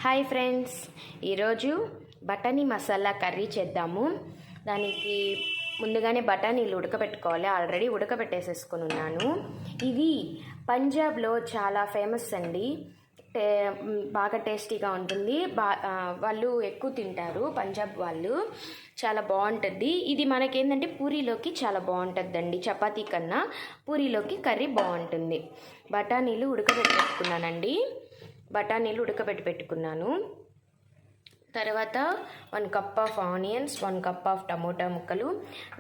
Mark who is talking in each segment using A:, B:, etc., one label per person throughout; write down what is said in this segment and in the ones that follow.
A: Hi friends, ఈరోజు బఠానీ masala curry చేద్దాము. దానికి ముందుగానే బఠానీలు ఉడకబెట్టుకోవాలి. ఆల్రెడీ ఉడకబెట్టేసేసుకొని ఉన్నాను. ఇవి పంజాబ్లో చాలా ఫేమస్ అండి. బాగా టేస్టీగా ఉంటుంది. వాళ్ళు ఎక్కువ తింటారు పంజాబ్ వాళ్ళు. చాలా బాగుంటుంది. ఇది మనకేంటంటే పూరీలోకి చాలా బాగుంటుందండి. చపాతీ కన్నా పూరీలోకి కర్రీ బాగుంటుంది. బఠానీలు ఉడకబెట్టి పెట్టుకున్నాను. తర్వాత 1 cup of onions, 1 cup of tomato ముక్కలు.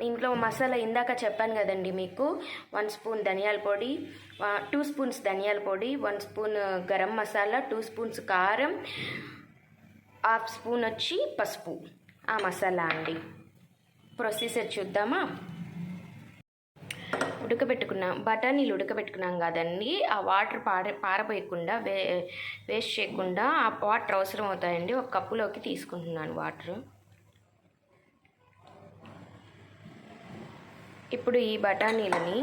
A: దీంట్లో మసాలా ఇందాక చెప్పాను కదండి మీకు. 1 స్పూన్ ధనియాల పొడి, 2 స్పూన్స్ ధనియాల పొడి, 1 స్పూన్ గరం మసాలా, 2 స్పూన్స్ కారం, 1/2 స్పూన్ వచ్చి పసుపు. ఆ మసాలా అండి. ప్రొసీజర్ చూద్దామా? బఠానీలు ఉడకబెట్టుకున్నాం కదండి. ఆ వాటర్ పారపోయకుండా వేస్ట్ చేయకుండా ఆ వాటర్ అవసరం అవుతాయండి. 1 కప్పులోకి తీసుకుంటున్నాను వాటర్. ఇప్పుడు ఈ బఠానీలని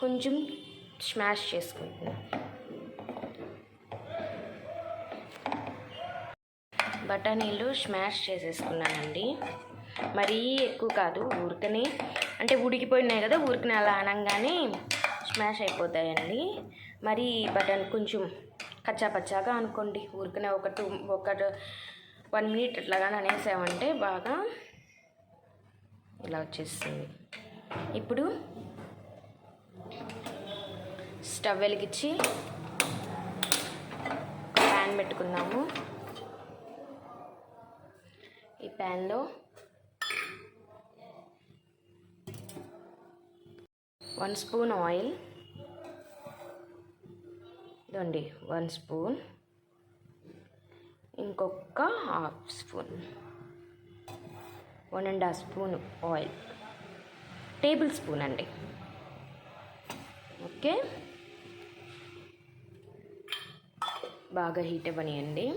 A: కొంచెం స్మాష్ చేసుకుంటున్నాను. బఠానీలు స్మాష్ చేసేసుకున్నానండి. మరీ ఎక్కువ కాదు, ఊరికనే అంటే ఉడికిపోయినాయి కదా, ఊరికనే అలా అనగానే స్మాష్ అయిపోతాయండి. మరి బఠానీ కొంచెం కచ్చాపచ్చాగా అనుకోండి. ఊరికనే ఒక 1 మినిట్ అట్లాగానే అనేసామంటే బాగా ఇలా వచ్చేస్తుంది. ఇప్పుడు స్టవ్ వెలిగించి ప్యాన్ పెట్టుకున్నాము. ఈ ప్యాన్లో 1 స్పూన్ ఆయిల్, ఇదండి 1 స్పూన్, ఇంకొక 1/2 spoon, 1.5 spoon oil, tablespoon అండి. ఓకే, బాగా హీట్ అవ్వనియండి.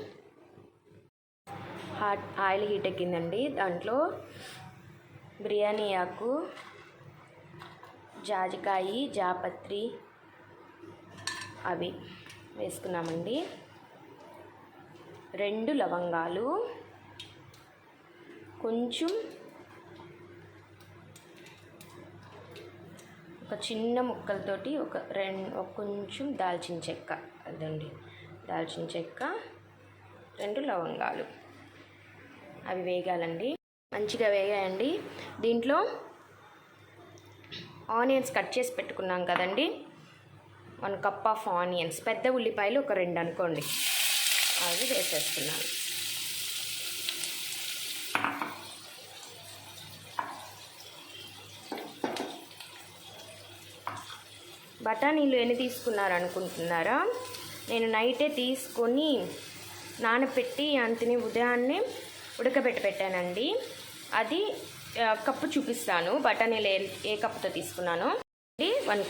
A: ఆయిల్ హీట్ ఎక్కిందండి. దాంట్లో బిర్యానీ ఆకు, జాజికాయ, జాపత్రి అవి వేసుకున్నామండి. 2 లవంగాలు, కొంచెం ఒక చిన్న ముక్కలతోటి కొంచెం దాల్చిన చెక్క, అదండి దాల్చిన చెక్క, 2 లవంగాలు. అవి వేగాలండి. మంచిగా వేగాయండి. దీంట్లో ఆనియన్స్ కట్ చేసి పెట్టుకున్నాం కదండి. 1 కప్ ఆఫ్ ఆనియన్స్, పెద్ద ఉల్లిపాయలు ఒక 2 అనుకోండి, అవి వేసేస్తున్నాను. బఠానీలు ఎన్ని తీసుకున్నారు అనుకుంటున్నారా? నేను నైటే తీసుకొని నానబెట్టి అంతని ఉదయాన్నే పెట్టానండి. అది కప్పు చూపిస్తాను. బఠానీలు ఏ కప్పుతో తీసుకున్నాను. 1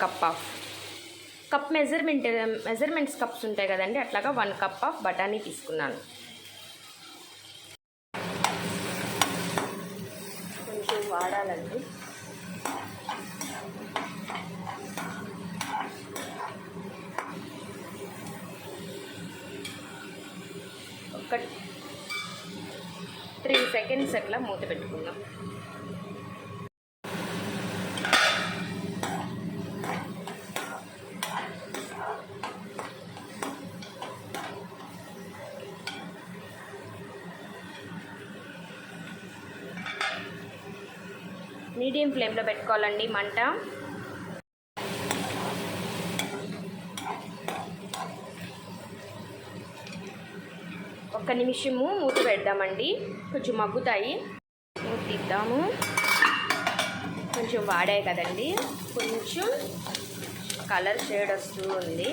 A: కప్ మెజర్మెంట్స్ కప్స్ ఉంటాయి కదండి, అట్లాగా 1 కప్ ఆఫ్ బఠానీ తీసుకున్నాను. కొంచెం వాడాలండి. ఒక 3 సెకండ్స్ అట్లా మూత పెట్టుకుందాం. మీడియం ఫ్లేమ్లో పెట్టుకోవాలండి మంట. ఒక్క నిమిషము మూత పెడదామండి. కొంచెం మగ్గుతాయి. మూత తీద్దాము. కొంచెం వాడాయి కదండి, కొంచెం కలర్ షేడ్ వస్తూ ఉంది,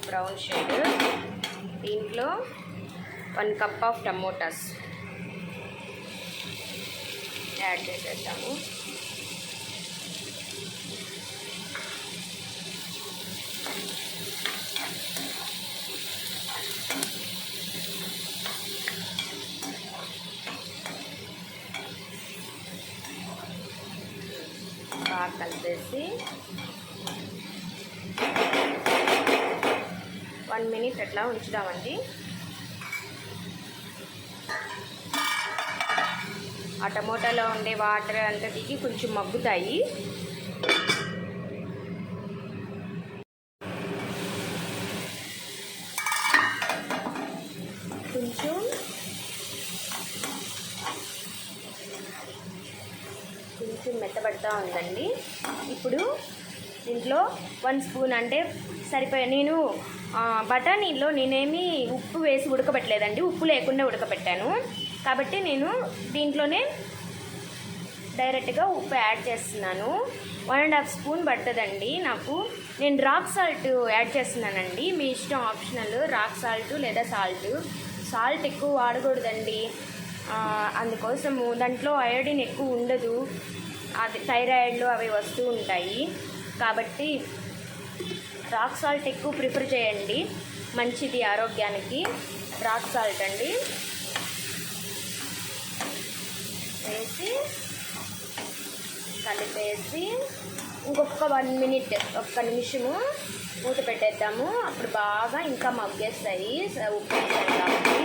A: బ్రౌన్ షేడ్. దీంట్లో 1 కప్ ఆఫ్ టమోటాస్ యాడ్ చేసేద్దాము. బాగా కలిపేసి మినిట్ అట్లా ఉంచుదామండి. ఆ టమోటాలో ఉండే వాటర్ అంతా దిగి కొంచెం మగ్గుతాయి. కొంచెం మెత్తబడతా ఉందండి. ఇప్పుడు దీంట్లో 1 స్పూన్ అంటే సరిపోయే. నేను బఠానీలో నేనేమి ఉప్పు వేసి ఉడకబెట్టలేదండి, ఉప్పు లేకుండా ఉడకబెట్టాను. కాబట్టి నేను దీంట్లోనే డైరెక్ట్గా ఉప్పు యాడ్ చేస్తున్నాను. 1.5 స్పూన్ పడుతుందండి నాకు. నేను రాక్ సాల్ట్ యాడ్ చేస్తున్నానండి, మీ ఇష్టం, ఆప్షనల్. రాక్ సాల్ట్ లేదా సాల్ట్ ఎక్కువ వాడకూడదండి. అందుకోసము దాంట్లో అయోడిన్ ఎక్కువ ఉండదు, అది థైరాయిడ్లు అవి వస్తూ ఉంటాయి. కాబట్టి రాక్ సాల్ట్ ఎక్కువ ప్రిఫర్ చేయండి, మంచిది ఆరోగ్యానికి. రాక్ సాల్ట్ అండి వేసి కలిపేసి ఇంకొక 1 మినిట్, 1 నిమిషము మూత పెట్టేద్దాము. అప్పుడు బాగా ఇంకా మగ్గేస్తాయి, ఉప్పు వేసాను కాబట్టి.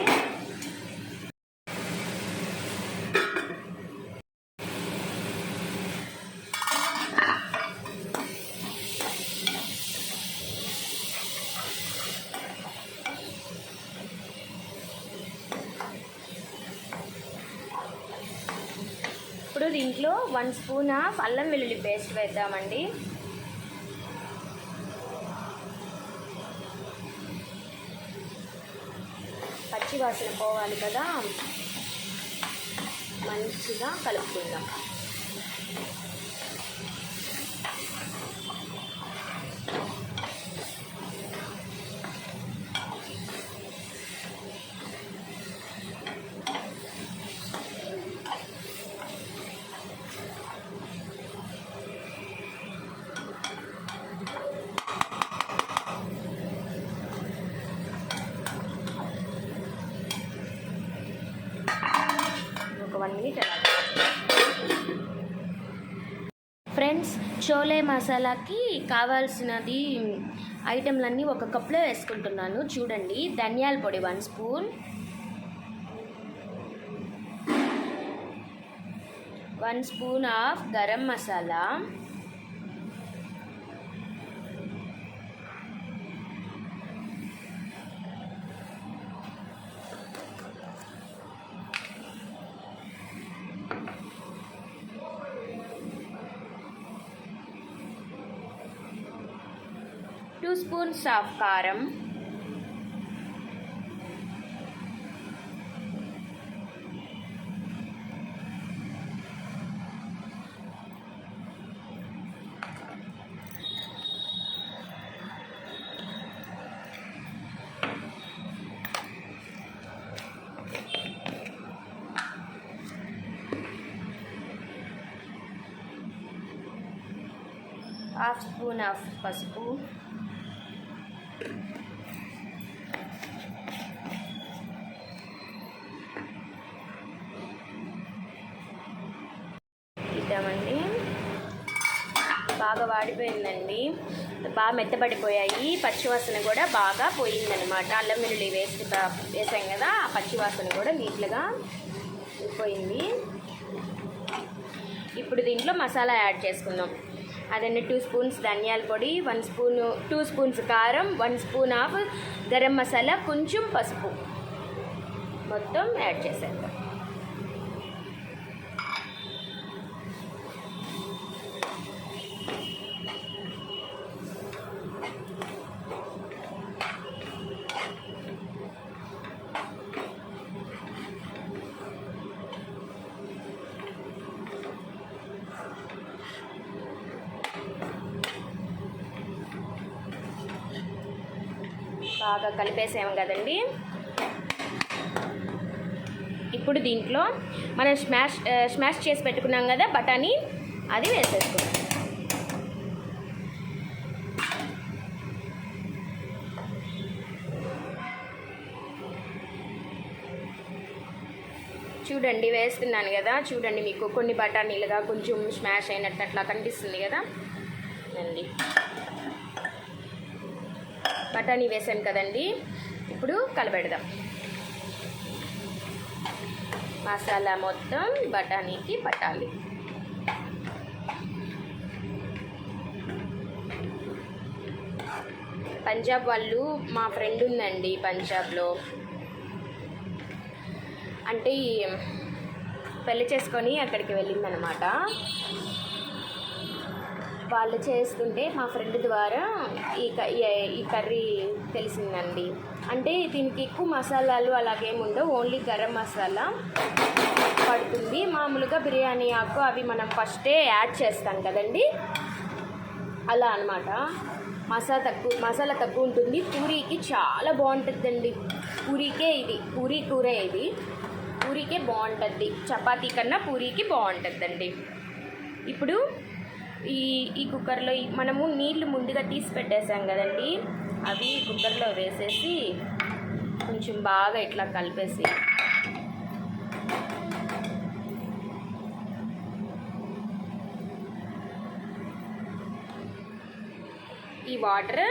A: ఇప్పుడు దీంట్లో 1 స్పూన్ ఆఫ్ అల్లం వెల్లుల్లి పేస్ట్ వేద్దామండి. పచ్చి వాసన పోవాలి కదా, మంచిగా కలుపుకుందాం. ఒక 1 మినిట్ అలా. ఫ్రెండ్స్, చోలే మసాలాకి కావాల్సినది ఐటెంలన్నీ ఒక కప్లో వేసుకుంటున్నాను. చూడండి, ధనియాల పొడి 1 spoon, 1 spoon of garam masala, 2 spoons of కారం, 1/2 స్పూన్ ఆఫ్ పసుపు, ఇద్దామండి. బాగా వాడిపోయిందండి, బాగా మెత్తబడిపోయాయి. పచ్చివాసన కూడా బాగా పోయిందనమాట. అల్లం వెల్లుల్లి వేసాం కదా, ఆ పచ్చివాసన కూడా నీట్గా పోయింది. ఇప్పుడు దీంట్లో మసాలా యాడ్ చేసుకుందాం. అదండి 2 స్పూన్స్ ధనియాల పొడి, 2 స్పూన్స్ కారం, 1 స్పూన్ ఆఫ్ గరం మసాలా, కొంచెం పసుపు, మొత్తం యాడ్ చేసేద్దాం. బాగా కలిపేసాము కదండి. ఇప్పుడు దీంట్లో మనం స్మాష్ చేసి పెట్టుకున్నాం కదా బఠానీ, అది వేసేసుకుందాం. చూడండి, వేస్తున్నాను కదా, చూడండి, మీకు కొన్ని బఠానీలుగా కొంచెం స్మాష్ అయినట్టు అట్లా కనిపిస్తుంది కదా అండి. బఠానీ వేసాం కదండి, ఇప్పుడు కలబెడదాం. మసాలా మొత్తం బఠానీకి పట్టాలి. పంజాబ్ వాళ్ళు, మా ఫ్రెండ్ ఉందండి పంజాబ్లో, అంటే పెళ్లి చేసుకొని అక్కడికి వెళ్ళిందనమాట. వాళ్ళు చేస్తుంటే మా ఫ్రెండ్ ద్వారా ఈ కర్రీ తెలిసిందండి. అంటే దీనికి ఎక్కువ మసాలాలు అలాగేముండవు, ఓన్లీ గరం మసాలా పడుతుంది. మామూలుగా బిర్యానీ ఆకు అవి మనం ఫస్టే యాడ్ చేస్తాం కదండి, అలా అనమాట. మసాలా తక్కువ ఉంటుంది. పూరీకి చాలా బాగుంటుందండి. పూరీ కూర ఇది పూరీకే బాగుంటుంది, చపాతీ కన్నా పూరీకి బాగుంటుందండి. ఇప్పుడు ఈ కుక్కర్లో మనము నీళ్లు ముందుగా తీసి పెట్టేసాం కదండి, అవి కుక్కర్లో వేసేసి కొంచెం బాగా ఇట్లా కలిపేసి ఈ వాటర్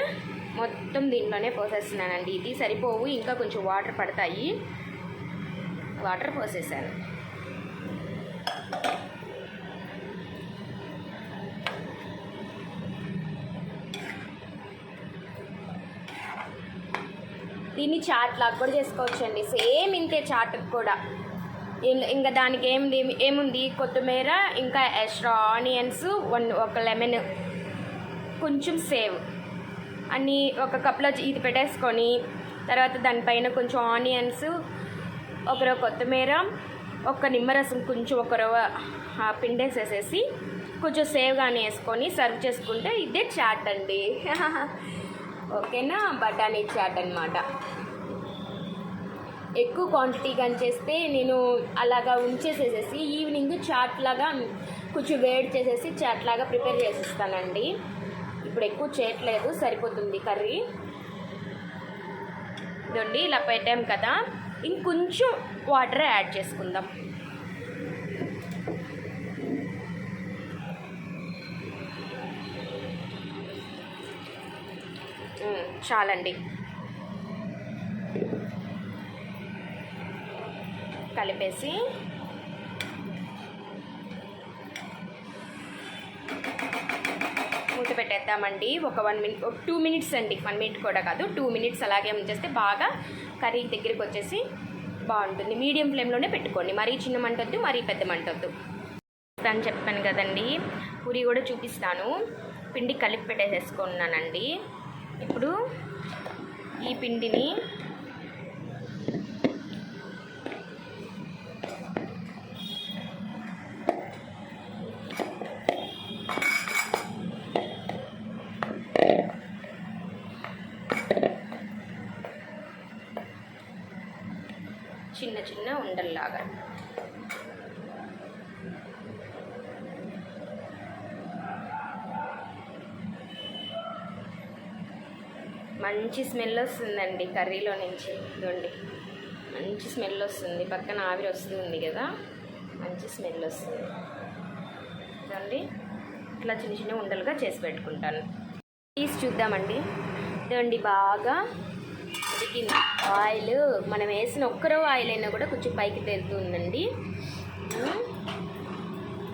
A: మొత్తం దీంట్లోనే పోసేస్తున్నానండి. ఇది సరిపోవు, ఇంకా కొంచెం వాటర్ పడతాయి. వాటర్ పోసేసాను. దీన్ని చాట్ లాగా కూడా చేసుకోవచ్చండి, సేమ్ ఇంతే చాట్ కూడా. ఇంకా దానికి ఏముంది, కొత్తిమీర, ఇంకా ఎక్స్ట్రా ఆనియన్స్, ఒక లెమన్, కొంచెం సేవ్ అన్నీ ఒక కప్లో ఇది పెట్టేసుకొని, తర్వాత దానిపైన కొంచెం ఆనియన్స్, ఒక కొత్తిమీర, ఒక నిమ్మరసం, కొంచెం ఒక రవ్వ పిండేసేసేసి కొంచెం సేవ్ కానీ వేసుకొని సర్వ్ చేసుకుంటే ఇదే చాట్ అండి. ఓకేనా, బఠానీ చాట్ అనమాట. ఎక్కువ క్వాంటిటీ కానీ చేస్తే నేను అలాగా ఉంచేసేసేసి ఈవినింగ్ చాట్ లాగా కొంచెం వేడి చేసేసి చాట్ లాగా ప్రిపేర్ చేసిస్తానండి. ఇప్పుడు ఎక్కువ చేయట్లేదు, సరిపోతుంది కర్రీ. ఇదండి ఇలా పెట్టాం కదా, ఇంకొంచెం వాటర్ యాడ్ చేసుకుందాం. చాలండి. కలిపేసి మూత పెట్టేద్దామండి. ఒక 1 మినిట్, 2 మినిట్స్ అండి, 1 మినిట్ కూడా కాదు, 2 మినిట్స్ అలాగే ఉంచేస్తే బాగా కర్రీ దగ్గరికి వచ్చేసి బాగుంటుంది. మీడియం ఫ్లేమ్లోనే పెట్టుకోండి, మరీ చిన్న మంటొద్దు, మరీ పెద్ద మంటొద్దు అని చెప్పాను కదండి. పూరి కూడా చూపిస్తాను. పిండి కలిపి పెట్టేసేసుకున్నానండి. ఇప్పుడు ఈ పిండిని చిన్న చిన్న ఉండల్లాగా మంచి స్మెల్ వస్తుందండి కర్రీలో నుంచి. ఇదండి మంచి స్మెల్ వస్తుంది, పక్కన ఆవిరి వస్తుంది కదా, మంచి స్మెల్ వస్తుంది. ఇదండి ఇట్లా చిన్న చిన్న ఉండలుగా చేసి పెట్టుకుంటాను. తీసి చూద్దామండి. ఇదండి బాగా ఉడికింది. ఆయిల్ మనం వేసిన ఒక్కరో ఆయిల్ అయినా కూడా కొంచెం పైకి తేలుతుందండి,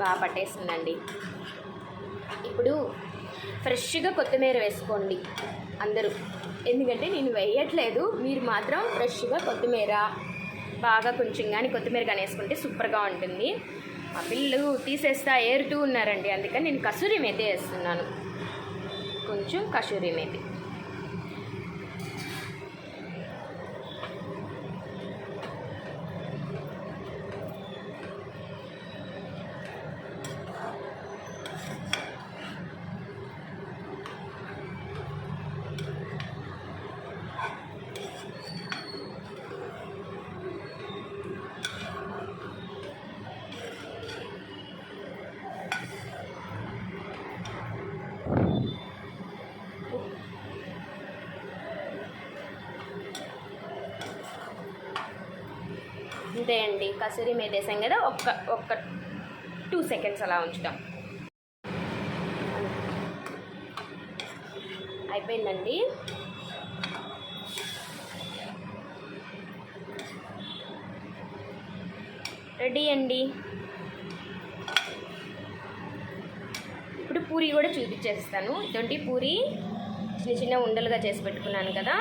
A: బాగా పట్టేస్తుందండి. ఇప్పుడు ఫ్రెష్గా కొత్తిమీర వేసుకోండి అందరూ, ఎందుకంటే నేను వేయట్లేదు, మీరు మాత్రం ఫ్రెష్గా కొత్తిమీర బాగా కొంచెం కానీ కొత్తిమీర కానీ వేసుకుంటే సూపర్గా ఉంటుంది. మా పిల్లలు తీసేస్తా ఏరుతూ ఉన్నారండి, అందుకని నేను కసూరి మేతి వేస్తున్నాను, కొంచెం కసూరి మేతి. అంతే అండి, కసూరి మేతి వేసాం కదా, ఒక్క 2 సెకండ్స్ అలా ఉంచుతాం. అయిపోయిందండి. రెడీ అండి. ఇప్పుడు పూరి కూడా చూపించేస్తాను. ఇటువంటి పూరి చిన్న చిన్న ఉండలుగా చేసి పెట్టుకున్నాను కదా,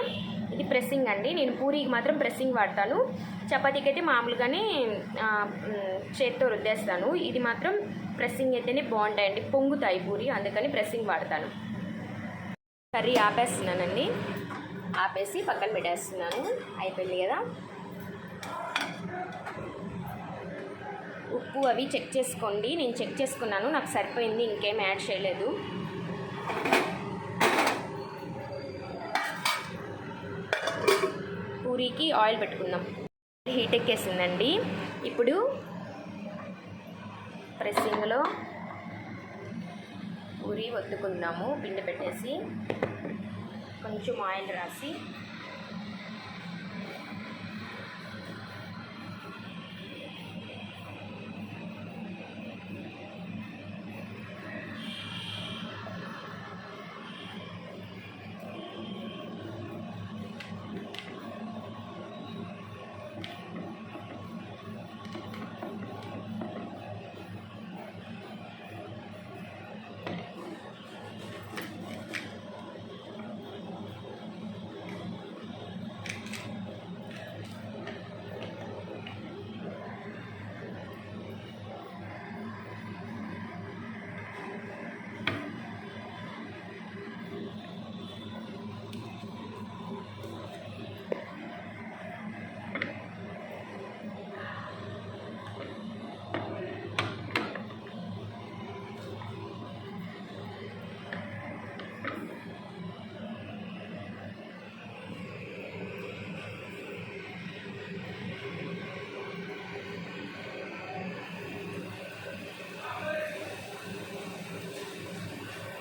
A: ఇది ప్రెస్సింగ్ అండి. నేను పూరికి మాత్రం ప్రెస్సింగ్ వాడతాను. చపాతీకి అయితే మామూలుగానే చేత్తో రుద్దేస్తాను. ఇది మాత్రం ప్రెస్సింగ్ అయితేనే బాగుంటాయండి, పొంగుతాయి పూరి, అందుకని ప్రెస్సింగ్ వాడతాను. కర్రీ ఆపేస్తున్నానండి. ఆపేసి పక్కన పెట్టేస్తున్నాను. అయిపోయింది కదా. ఉప్పు అవి చెక్ చేసుకోండి. నేను చెక్ చేసుకున్నాను, నాకు సరిపోయింది, ఇంకేం యాడ్ చేయలేదు. పూరీకి ఆయిల్ పెట్టుకుందాం. హీట్ ఎక్కేసిందండి. ఇప్పుడు ప్రెస్సింగ్లో పూరి ఒత్తుకుందాము. పిండి పెట్టేసి కొంచెం ఆయిల్ రాసి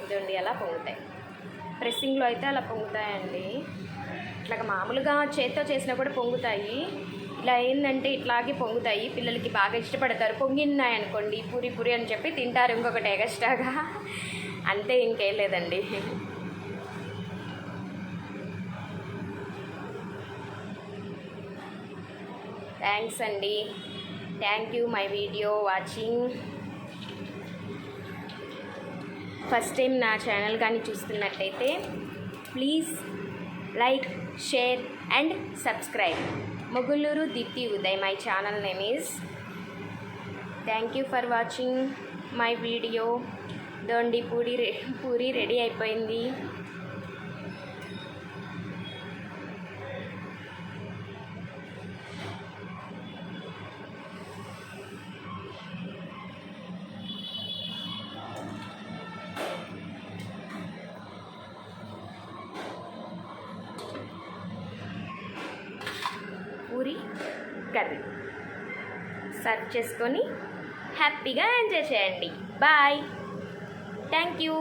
A: ఇదండి అలా పొంగుతాయి. ప్రెస్సింగ్లో అయితే అలా పొంగుతాయండి. ఇట్లాగ మామూలుగా చేత్తో చేసినా కూడా పొంగుతాయి. ఇలా ఏంటంటే ఇట్లాగే పొంగుతాయి. పిల్లలకి బాగా ఇష్టపడతారు. పొంగినాయి అనుకోండి పూరి పూరి అని చెప్పి తింటారు ఇంకొకటి ఎగస్ట్రాగా. అంతే, ఇంకేం లేదండి. థ్యాంక్స్ అండి. Thank you my video watching. First time నా ఛానల్ కానీ చూస్తున్నట్టయితే please like, share and subscribe. Mogulluru Deepthi Uday my channel name is. Thank you for watching my video. దొండి పూరి రెడీ అయిపోయింది. పూరి కర్రీ సర్వ్ చేసుకొని హ్యాపీగా ఎంజాయ్ చేయండి. బాయ్. Thank you.